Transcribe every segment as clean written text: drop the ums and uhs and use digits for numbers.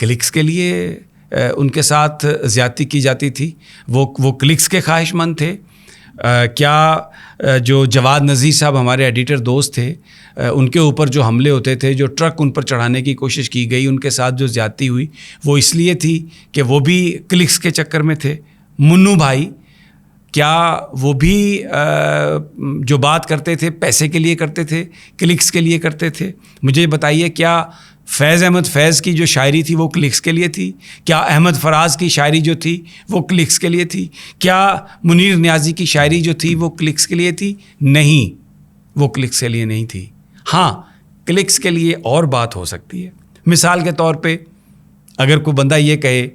Clicks کے لیے ان کے ساتھ زیادتی کی جاتی تھی؟ وہ کلکس کے خواہش مند تھے؟ کیا جو جواد نذیر صاحب ہمارے ایڈیٹر دوست تھے ان کے اوپر جو حملے ہوتے تھے, جو ٹرک ان پر چڑھانے کی کوشش کی گئی, ان کے ساتھ جو زیادتی ہوئی وہ اس لیے تھی کہ وہ بھی کلکس کے چکر میں تھے؟ منو بھائی کیا وہ بھی جو بات کرتے تھے پیسے کے لیے کرتے تھے, کلکس کے لیے کرتے تھے؟ مجھے بتائیے, کیا فیض احمد فیض کی جو شاعری تھی وہ کلکس کے لیے تھی؟ کیا احمد فراز کی شاعری جو تھی وہ کلکس کے لیے تھی؟ کیا منیر نیازی کی شاعری جو تھی وہ کلکس کے لیے تھی؟ نہیں, وہ کلکس کے لیے نہیں تھی. ہاں, کلکس کے لیے اور بات ہو سکتی ہے. مثال کے طور پہ اگر کوئی بندہ یہ کہے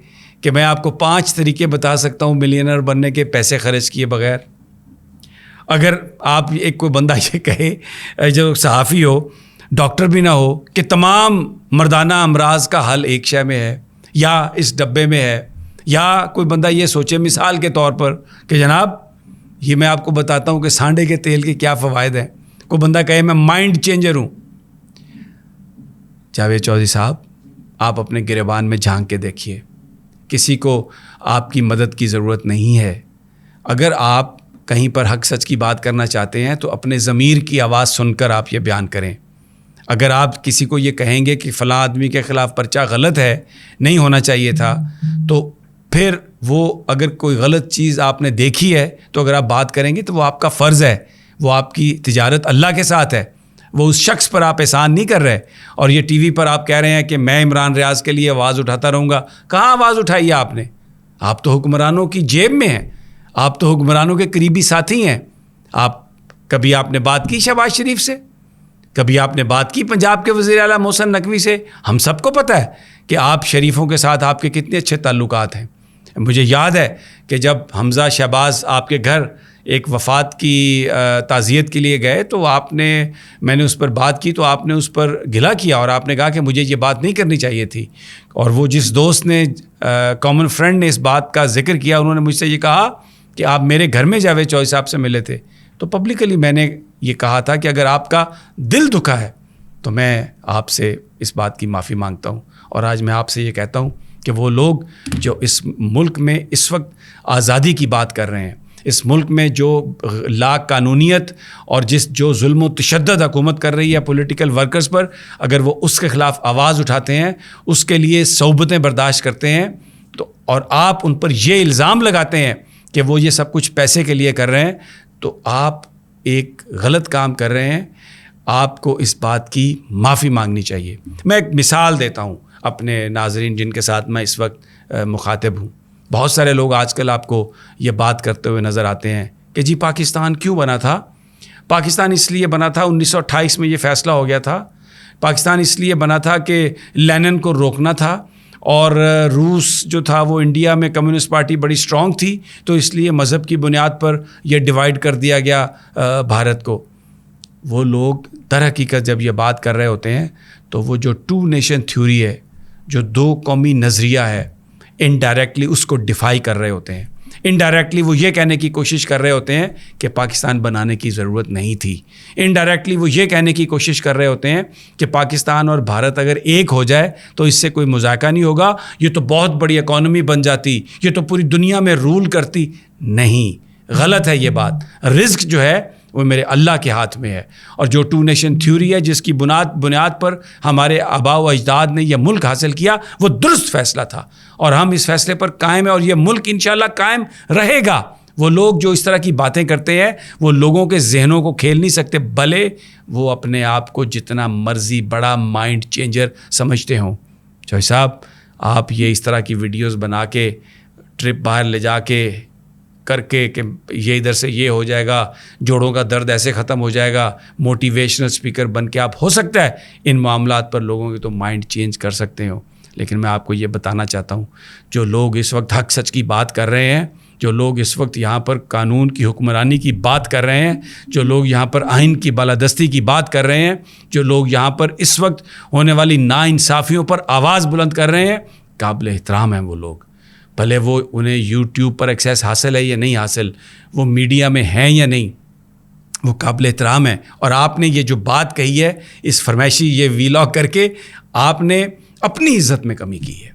کہ میں آپ کو 5 طریقے بتا سکتا ہوں ملینئر بننے کے پیسے خرچ کیے بغیر. اگر آپ کوئی بندہ یہ کہے جو صحافی ہو, ڈاکٹر بھی نہ ہو, کہ تمام مردانہ امراض کا حل ایک شے میں ہے یا اس ڈبے میں ہے, یا کوئی بندہ یہ سوچے مثال کے طور پر کہ جناب یہ میں آپ کو بتاتا ہوں کہ سانڈے کے تیل کے کیا فوائد ہیں, کوئی بندہ کہے میں مائنڈ چینجر ہوں. جاوید چودھری صاحب, آپ اپنے گریبان میں جھانک کے دیکھیے, کسی کو آپ کی مدد کی ضرورت نہیں ہے. اگر آپ کہیں پر حق سچ کی بات کرنا چاہتے ہیں تو اپنے ضمیر کی آواز سن کر آپ یہ بیان کریں. اگر آپ کسی کو یہ کہیں گے کہ فلاں آدمی کے خلاف پرچہ غلط ہے, نہیں ہونا چاہیے تھا, تو پھر وہ اگر کوئی غلط چیز آپ نے دیکھی ہے تو اگر آپ بات کریں گے تو وہ آپ کا فرض ہے, وہ آپ کی تجارت اللہ کے ساتھ ہے, وہ اس شخص پر آپ احسان نہیں کر رہے. اور یہ ٹی وی پر آپ کہہ رہے ہیں کہ میں عمران ریاض کے لیے آواز اٹھاتا رہوں گا. کہاں آواز اٹھائی ہے آپ نے؟ آپ تو حکمرانوں کی جیب میں ہیں, آپ تو حکمرانوں کے قریبی ساتھی ہیں. کبھی آپ نے بات کی شہباز شریف سے, کبھی آپ نے بات کی پنجاب کے وزیر اعلیٰ محسن نقوی سے؟ ہم سب کو پتہ ہے کہ آپ شریفوں کے ساتھ آپ کے کتنے اچھے تعلقات ہیں. مجھے یاد ہے کہ جب حمزہ شہباز آپ کے گھر ایک وفات کی تعزیت کے لیے گئے تو میں نے اس پر بات کی تو آپ نے اس پر گلہ کیا اور آپ نے کہا کہ مجھے یہ بات نہیں کرنی چاہیے تھی. اور وہ جس دوست نے کامن فرینڈ نے اس بات کا ذکر کیا, انہوں نے مجھ سے یہ کہا کہ آپ میرے گھر میں جاوید چودھری صاحب سے ملے تھے. تو پبلکلی میں نے یہ کہا تھا کہ اگر آپ کا دل دکھا ہے تو میں آپ سے اس بات کی معافی مانگتا ہوں. اور آج میں آپ سے یہ کہتا ہوں کہ وہ لوگ جو اس ملک میں اس وقت آزادی کی بات کر رہے ہیں, اس ملک میں جو لا قانونیت اور جو ظلم و تشدد حکومت کر رہی ہے پولیٹیکل ورکرز پر, اگر وہ اس کے خلاف آواز اٹھاتے ہیں, اس کے لیے صعوبتیں برداشت کرتے ہیں, تو اور آپ ان پر یہ الزام لگاتے ہیں کہ وہ یہ سب کچھ پیسے کے لیے کر رہے ہیں, تو آپ ایک غلط کام کر رہے ہیں. آپ کو اس بات کی معافی مانگنی چاہیے. میں ایک مثال دیتا ہوں اپنے ناظرین جن کے ساتھ میں اس وقت مخاطب ہوں. بہت سارے لوگ آج کل آپ کو یہ بات کرتے ہوئے نظر آتے ہیں کہ جی پاکستان کیوں بنا تھا؟ پاکستان اس لیے بنا تھا, 1928 میں یہ فیصلہ ہو گیا تھا. پاکستان اس لیے بنا تھا کہ لینن کو روکنا تھا, اور روس جو تھا وہ انڈیا میں کمیونسٹ پارٹی بڑی اسٹرانگ تھی, تو اس لیے مذہب کی بنیاد پر یہ ڈیوائیڈ کر دیا گیا بھارت کو. وہ لوگ در حقیقت جب یہ بات کر رہے ہوتے ہیں تو وہ جو 2 نیشن تھیوری ہے, جو 2 قومی نظریہ ہے, انڈائریکٹلی اس کو ڈیفائی کر رہے ہوتے ہیں. انڈائریکٹلی وہ یہ کہنے کی کوشش کر رہے ہوتے ہیں کہ پاکستان بنانے کی ضرورت نہیں تھی. انڈائریکٹلی وہ یہ کہنے کی کوشش کر رہے ہوتے ہیں کہ پاکستان اور بھارت اگر ایک ہو جائے تو اس سے کوئی مذاکرہ نہیں ہوگا, یہ تو بہت بڑی اکانومی بن جاتی, یہ تو پوری دنیا میں رول کرتی. نہیں, غلط ہے یہ بات. رزق جو ہے وہ میرے اللہ کے ہاتھ میں ہے, اور جو 2 نیشن تھیوری ہے جس کی بنیاد پر ہمارے آباء و اجداد نے یہ ملک حاصل کیا, وہ درست فیصلہ تھا, اور ہم اس فیصلے پر قائم ہیں, اور یہ ملک انشاءاللہ قائم رہے گا. وہ لوگ جو اس طرح کی باتیں کرتے ہیں وہ لوگوں کے ذہنوں کو کھیل نہیں سکتے, بھلے وہ اپنے آپ کو جتنا مرضی بڑا مائنڈ چینجر سمجھتے ہوں. چودھری صاحب, آپ یہ اس طرح کی ویڈیوز بنا کے ٹرپ باہر لے جا کے کر کے کہ یہ ادھر سے یہ ہو جائے گا, جوڑوں کا درد ایسے ختم ہو جائے گا, موٹیویشنل اسپیکر بن کے آپ ہو سکتا ہے ان معاملات پر لوگوں کے تو مائنڈ چینج کر سکتے ہو. لیکن میں آپ کو یہ بتانا چاہتا ہوں, جو لوگ اس وقت حق سچ کی بات کر رہے ہیں, جو لوگ اس وقت یہاں پر قانون کی حکمرانی کی بات کر رہے ہیں, جو لوگ یہاں پر آئین کی بالادستی کی بات کر رہے ہیں, جو لوگ یہاں پر اس وقت ہونے والی ناانصافیوں پر آواز بلند کر رہے ہیں, قابل احترام ہیں وہ لوگ. بھلے وہ انہیں یوٹیوب پر ایکسیس حاصل ہے یا نہیں حاصل, وہ میڈیا میں ہیں یا نہیں, وہ قابل احترام ہیں. اور آپ نے یہ جو بات کہی ہے اس فرمائشی یہ ویلاگ کر کے آپ نے اپنی عزت میں کمی کی ہے.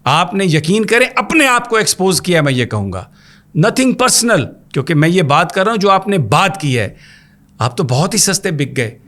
آپ نے یقین کریں اپنے آپ کو ایکسپوز کیا, میں یہ کہوں گا, نتھنگ پرسنل, کیونکہ میں یہ بات کر رہا ہوں جو آپ نے بات کی ہے. آپ تو بہت ہی سستے بک گئے.